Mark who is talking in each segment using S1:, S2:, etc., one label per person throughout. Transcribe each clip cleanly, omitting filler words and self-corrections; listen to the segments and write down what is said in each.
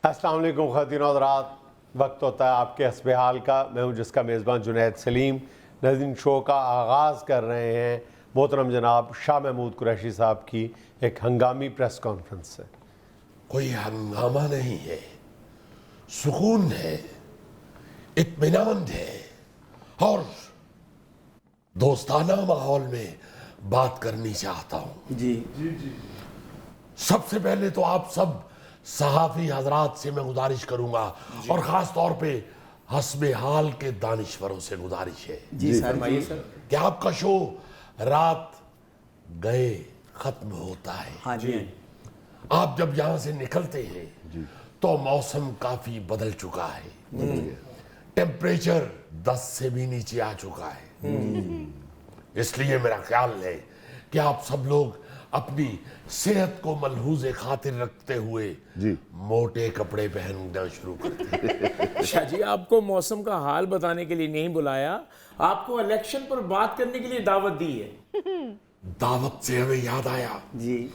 S1: अस्सलाम वालेकुम ख़वातीन और हज़रात, वक्त होता है आपके हस्बे हाल का। मैं हूं जिसका मेज़बान जुनैद सलीम। नाज़रीन, शो का आगाज़ कर रहे हैं मोहतरम जनाब शाह महमूद कुरैशी साहब की एक हंगामी प्रेस कॉन्फ्रेंस से।
S2: कोई हंगामा नहीं है, सुकून है, इत्मीनान है और दोस्ताना माहौल में बात करनी चाहता हूं।
S3: जी
S2: सबसे पहले तो आप सब सहाफ़ी हजरात से मैं गुजारिश करूंगा और ख़ास तौर पे हस्बे हाल के दानिश्वरों से गुजारिश है
S3: जी सर, फरमाइए सर।
S2: कि आपका शो रात गए ख़त्म होता है।
S3: हाँ जी,
S2: आप जब यहाँ से निकलते हैं तो मौसम काफ़ी बदल चुका है, टेम्परेचर 10 से भी नीचे आ चुका है। इसलिए मेरा ख्याल है कि आप सब लोग अपनी सेहत को मलहूज़े खातिर रखते हुए मोटे कपड़े पहनना शुरू कर दें।
S4: शाह जी, आपको मौसम का हाल बताने के लिए नहीं बुलाया, आपको इलेक्शन पर बात करने के लिए दावत दी है।
S2: दावत से हमें याद आया,
S3: जी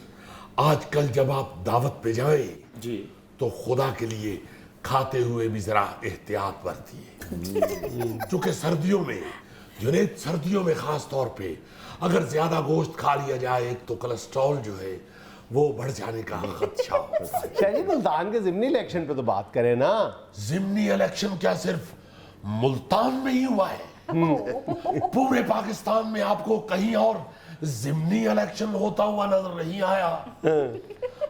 S2: आजकल जब आप दावत पे जाएं
S4: जी
S2: तो खुदा के लिए खाते हुए भी जरा एहतियात बरतिए। चूंकि सर्दियों में जुनैद, सर्दियों में खास तौर पे अगर ज्यादा गोश्त खा लिया जाए तो कोलेस्ट्रॉल जो है वो बढ़ जाने का खदशा होता है।
S1: शाह जी, मुल्तान के ज़िमनी इलेक्शन पे तो बात करें ना।
S2: जिमनी इलेक्शन क्या सिर्फ मुल्तान में ही हुआ है? पूरे पाकिस्तान में आपको कहीं और जिमनी इलेक्शन होता हुआ नजर नहीं आया?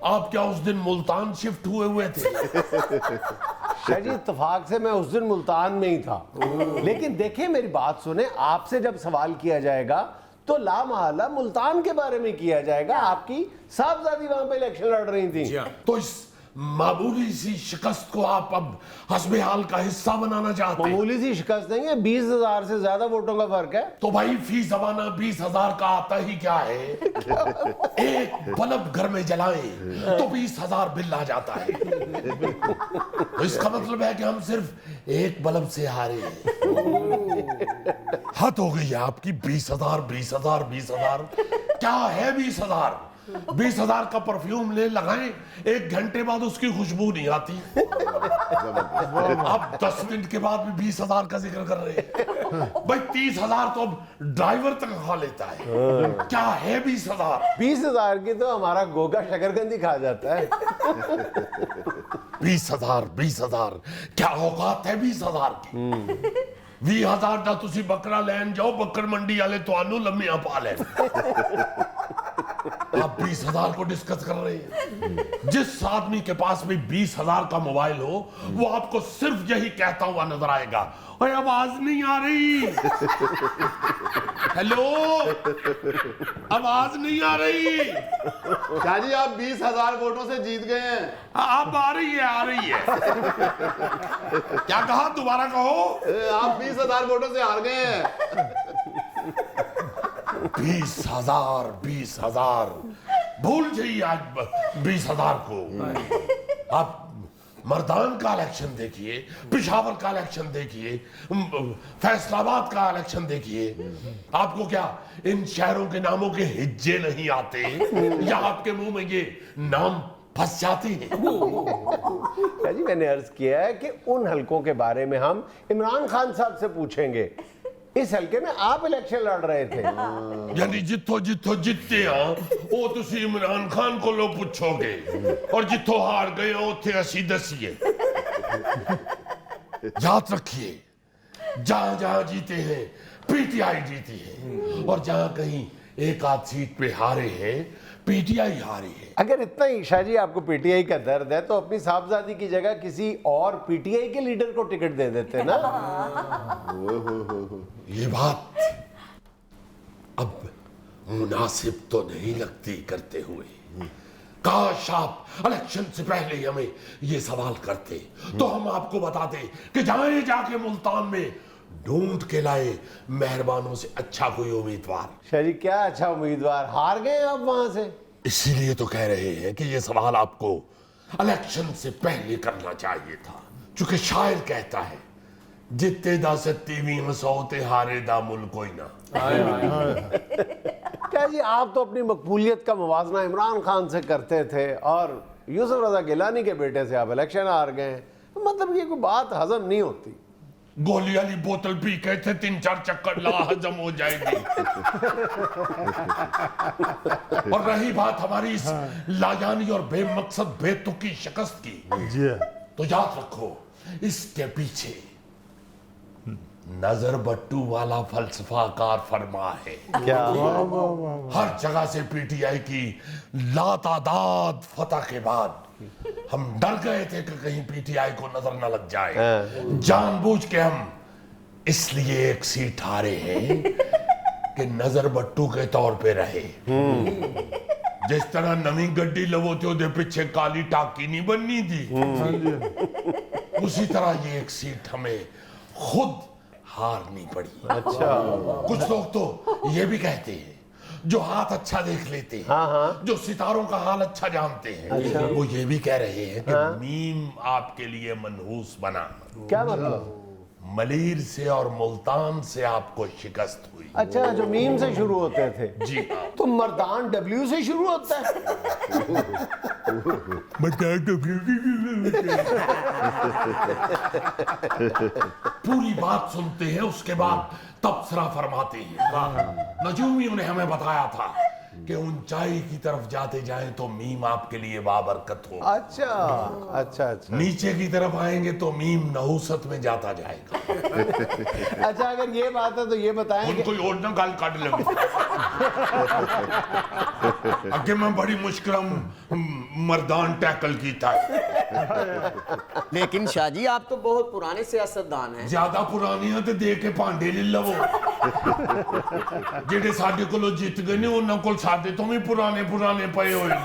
S2: आप क्या उस दिन मुल्तान शिफ्ट हुए थे?
S1: शाह जी, इत्तेफाक से मैं उस दिन मुल्तान में ही था। लेकिन देखिए, मेरी बात सुने, आपसे जब सवाल किया जाएगा तो लामहला मुल्तान के बारे में किया जाएगा। आपकी साहबजादी वहां पे इलेक्शन लड़ रही थी।
S2: तो इस मामूली सी शिकस्त को आप अब हस्बे हाल का हिस्सा बनाना चाहते हैं?
S1: मामूली सी शिकस्त देंगे, 20,000 से ज्यादा वोटों का फर्क है।
S2: तो भाई फी जमाना 20,000 का आता ही क्या है? एक बल्ब घर में जलाएं तो 20,000 बिल आ जाता है। तो इसका मतलब है कि हम सिर्फ एक बल्ब से हारे हैं। हद हो गई है आपकी। 20,000 20,000 20,000 क्या है? 20,000 20,000 का परफ्यूम ले लगाएं, 1 घंटे बाद उसकी खुशबू नहीं आती। आप 10 मिनट के बाद भी 20,000 का जिक्र कर रहे हैं। भाई 30,000 तो अब ड्राइवर तक खा लेता है। क्या है 20,000?
S1: 20,000 की तो हमारा गोगा शकरकंदी खा जाता है।
S2: 20,000 क्या औकात है 20,000 की? 20,000 ਦਾ ਤੁਸੀਂ ਬੱਕਰਾ ਲੈਣ ਜਾਓ, ਬੱਕਰ ਮੰਡੀ वाले ਤੁਹਾਨੂੰ ਲੰਮੀਆਂ ਪਾ ਲੈਣ। आप 20,000 को डिस्कस कर रहे हैं। जिस आदमी के पास भी 20,000 का मोबाइल हो वो आपको सिर्फ यही कहता हुआ नजर आएगा, ओए आवाज नहीं आ रही, हेलो आवाज नहीं आ रही।
S5: शाह जी, आप 20,000 वोटों से जीत गए हैं।
S2: आप आ रही है, आ रही है। क्या कहा? दोबारा कहो।
S5: आप 20,000 वोटों से हार गए हैं।
S2: 20,000 भूल जाइए आज 20,000 को। आप मर्दान का इलेक्शन देखिए, पिशावर का इलेक्शन देखिए, फैसलाबाद का इलेक्शन देखिए। आपको क्या इन शहरों के नामों के हिज्जे नहीं आते या आपके मुंह में ये नाम फंस जाते हैं?
S1: शाह जी, मैंने अर्ज किया है कि उन हलकों के बारे में हम इमरान खान साहब से पूछेंगे। इस हल्के में आप इलेक्शन लड़ रहे थे।
S2: यानी जितो जितते हैं वो तुसी इमरान खान को लो पूछोगे और जितो हार गए हो थे असी दसिए। याद रखिए, जहां जहां जीते हैं पीटीआई जीती है और जहां कहीं एक आध सीट पे हारे हैं पीटीआई हारी है।
S1: अगर इतना ही शाह जी आपको पीटीआई का दर्द है तो अपनी साहबजादी की जगह किसी और पीटीआई के लीडर को टिकट दे देते ना।
S2: ये बात अब मुनासिब तो नहीं लगती करते हुए। काश आप इलेक्शन से पहले ही हमें ये सवाल करते तो हम आपको बताते कि जाए जाके मुल्तान में ढूंढ के लाए मेहरबानों से अच्छा कोई उम्मीदवार।
S1: शाह जी, क्या अच्छा उम्मीदवार? हार गए आप वहां से।
S2: इसीलिए तो कह रहे हैं कि ये सवाल आपको इलेक्शन से पहले करना चाहिए था। चूंकि शायर कहता है, जितने दा सत्ती भी हंसौते हारे दा मुल्क कोई ना।
S1: क्या जी, आप तो अपनी मकबूलियत का मुवाजना इमरान खान से करते थे और यूसुफ रजा गिलानी के बेटे से आप इलेक्शन हार गए हैं, मतलब ये कोई बात हजम नहीं होती।
S2: गोली वाली बोतल पी के थे 3-4 चक्कर ला हजम हो जाएगी। और रही बात हमारी इस लायानी और बेमकसद बेतुकी शिकस्त की, तो याद रखो इसके पीछे नजर बट्टू वाला फलसफाकार फरमा है।
S1: क्या?
S2: हर जगह से पीटीआई की लातादाद फतह के बाद हम डर गए थे कि कहीं पीटीआई को नजर न लग जाए। जानबूझ के हम इसलिए एक सीट हारे हैं कि नजर बट्टू के तौर पे रहे। जिस तरह नवी गड्डी लवो थे ओदे पीछे काली टाकी नहीं बननी थी, उसी तरह ये एक सीट हमें खुद हारनी पड़ी।
S1: अच्छा।
S2: कुछ लोग तो ये भी कहते हैं जो हाथ अच्छा देख लेते हैं,
S1: हाँ।
S2: जो सितारों का हाल अच्छा जानते हैं, वो ये भी कह रहे हैं कि मीम आपके लिए मनहूस बना।
S1: क्या मतलब?
S2: मलीर से और मुल्तान से आपको शिकस्त हुई।
S1: अच्छा, जो मीम से शुरू होते थे।
S2: जी हाँ।
S1: तो मर्दान डब्ल्यू से शुरू होता है।
S2: पूरी बात सुनते हैं, उसके बाद तबसरा फरमाते हैं। नजूमी ने हमें बताया था कि ऊंचाई की तरफ जाते जाएं तो मीम आपके लिए बाबरकत हो।
S1: अच्छा अच्छा अच्छा।
S2: नीचे की तरफ आएंगे तो मीम नहुसत में जाता जाएगा।
S1: अच्छा, अगर ये बात है तो ये बताएं कि
S2: उनको और ना गाल काट ले। अगे मैं बड़ी मुश्किल मर्दान टैकल की था।
S3: लेकिन शाहजी आप तो बहुत पुराने सियासतदान हैं।
S2: ज्यादा पुरानी है तो दे के भांडे ले लवो। जेडे साडे कोलों जीत गए ने उन्हां कोल साडे तो भी पुराने पए हुए ने।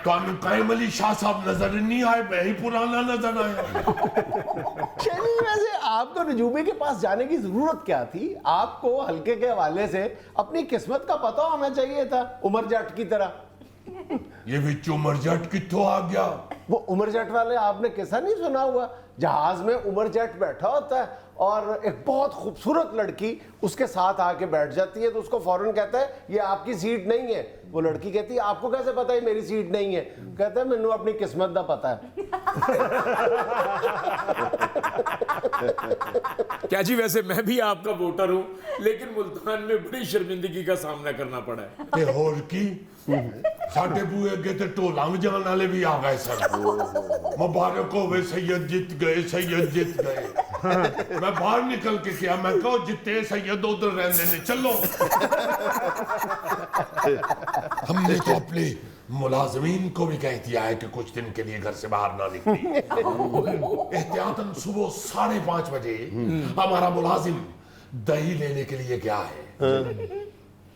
S2: कायम अली शाह साहब नजर नहीं आए, मैं ही पुराना नजर आया।
S1: चलिए, वैसे आपको नजूमी के पास जाने की जरूरत क्या थी? आपको हल्के के हवाले से अपनी किस्मत का पता होना चाहिए था, उमर जट की तरह।
S2: ये विच उमर जट कित्थों आ गया?
S1: वो उमर जट वाले आपने किस्सा नहीं सुना हुआ? जहाज में उमर जट बैठा होता है और एक बहुत खूबसूरत लड़की उसके साथ आके बैठ जाती है, तो उसको फौरन कहता है ये आपकी सीट नहीं है। वो लड़की कहती है आपको कैसे पता है मेरी सीट नहीं है? कहता है मैनू अपनी किस्मत दा पता है।
S4: क्या जी, वैसे मैं भी आपका वोटर हूँ, लेकिन मुल्तान में बड़ी शर्मिंदगी का सामना करना पड़ा है।
S2: ते होर की साडे बूए अगे ते ढोला वजाण वाले भी आ गए सर। मुबारक होवे सैयद जीत गए, सैयद जीत गए। मैं बाहर निकल के किया, मैं कहो जिते सैयद उधर रहने ने, चलो। हमने तो अपने मुलाजमीन को भी कह दिया है कि कुछ दिन के लिए घर से बाहर ना निकले। एहतियातन सुबह 5:30 बजे हमारा मुलाजिम दही लेने के लिए गया है।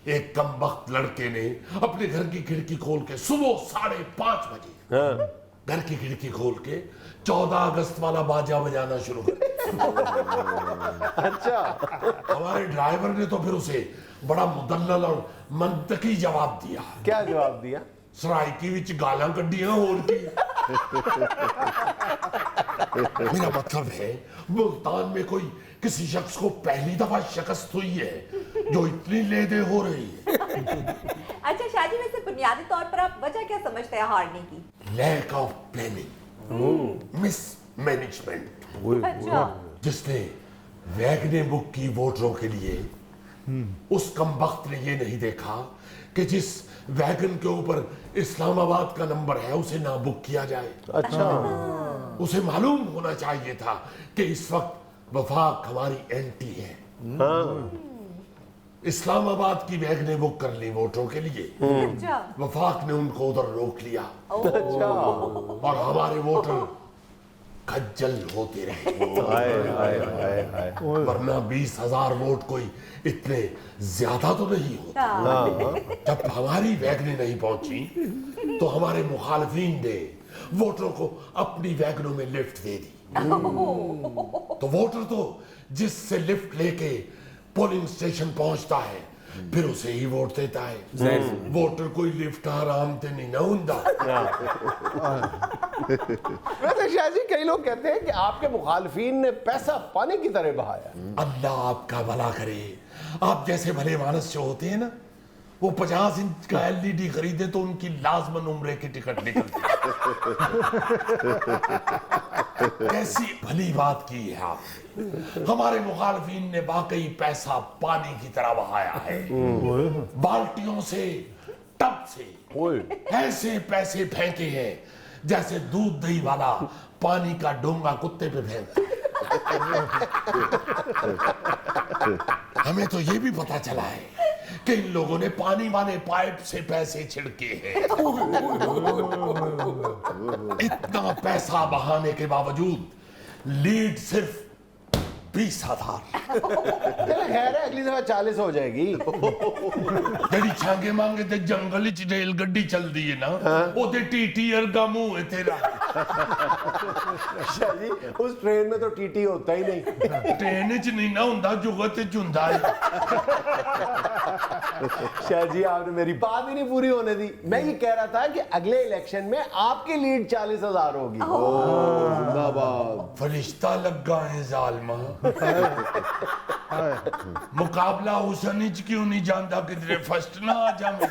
S2: एक कमबख्त लड़के ने अपने घर की खिड़की खोल के सुबह 5:30 बजे घर की खिड़की खोल के 14 अगस्त वाला बाजा बजाना शुरू कर दिया।
S1: अच्छा।
S2: हमारे ड्राइवर ने तो फिर उसे बड़ा मुदल्लल और मंतकी जवाब दिया।
S1: क्या जवाब दिया?
S2: सराइकी विच गालां कड्डियां होर की। मेरा मतलब है मुल्तान में कोई किसी शख्स को पहली दफा शिकस्त हुई है जो इतनी लेदे हो रही है।
S6: अच्छा शाहजी, वैसे बुनियादी तौर पर आप वजह क्या समझते हैं हारने की?
S2: Lack of planning, mismanagement.
S6: अच्छा।
S2: जिसने वैगने बुक की वोटरों के लिए, उस कमबख्त ने ये नहीं देखा कि जिस वैगन के ऊपर इस्लामाबाद का नंबर है उसे ना बुक किया जाए।
S1: अच्छा।
S2: उसे मालूम होना चाहिए था कि इस वक्त वफाक हमारी एंटी है। इस्लामाबाद की वैगने बुक कर ली वोटरों के लिए।
S6: अच्छा।
S2: वफाक ने उनको उधर रोक लिया
S1: अच्छा।
S2: और हमारे वोटर खज्जल होते रहे। वरना 20,000 वोट कोई इतने ज्यादा तो नहीं होते। जब हमारी वैगनें नहीं पहुंची तो हमारे मुखालिफिन ने वोटरों को अपनी वैगनों में लिफ्ट दे दी। तो वोटर तो जिससे लिफ्ट लेके पोलिंग स्टेशन पहुंचता है फिर उसे ही वोट देता है। वोटर कोई लिफ्ट आराम से नहीं ना हुंदा।
S1: वैसे शाहजी, कई लोग कहते हैं कि आपके मुखालिफिन ने पैसा पानी की तरह बहाया।
S2: अल्लाह आपका भला करे। आप जैसे भले मानस जो होते हैं ना, वो 50 इंच का एलईडी खरीदे तो उनकी लाजमन उम्रे की टिकट निकलती। कैसी भली बात की है आपने। हमारे मुखालफिन ने वाकई पैसा पानी की तरह बहाया है। बाल्टियों से, टब से ऐसे पैसे फेंके हैं जैसे दूध दही वाला पानी का डोंगा कुत्ते पे फेंकता है। हमें तो ये भी पता चला है कि इन लोगों ने पानी वाले पाइप से पैसे छिड़के हैं। इतना पैसा बहाने के बावजूद लीड सिर्फ 20,000।
S1: खैर है, अगली दफा 40 हो जाएगी।
S2: ਜਿਹੜੀ ਛਾਂਗੇ ਮੰਗੇ ਤੇ ਜੰਗਲ ਵਿੱਚ ਰੇਲ ਗੱਡੀ ਚੱਲਦੀ ਹੈ ਨਾ ਉਹਦੇ ਟੀਟੀ ਵਰਗਾ ਮੂੰਹ ਹੈ ਤੇਰਾ।
S1: शाह जी उस ट्रेन में तो टीटी होता ही नहीं।
S2: ਟ੍ਰੇਨ ਵਿੱਚ ਨਹੀਂ ਨਾ ਹੁੰਦਾ ਜੁਗਤ ਵਿੱਚ ਹੁੰਦਾ ਹੈ।
S1: शाह जी आपने मेरी बात ही नहीं पूरी होने दी। मैं ये कह रहा था कि अगले इलेक्शन में आपकी लीड 40,000 होगी।
S5: जिंदाबाद।
S2: फरिश्ता लगा है जालमा। मुकाबला हुसन च क्यों नहीं जानता किधरे फर्स्ट ना आ जावे।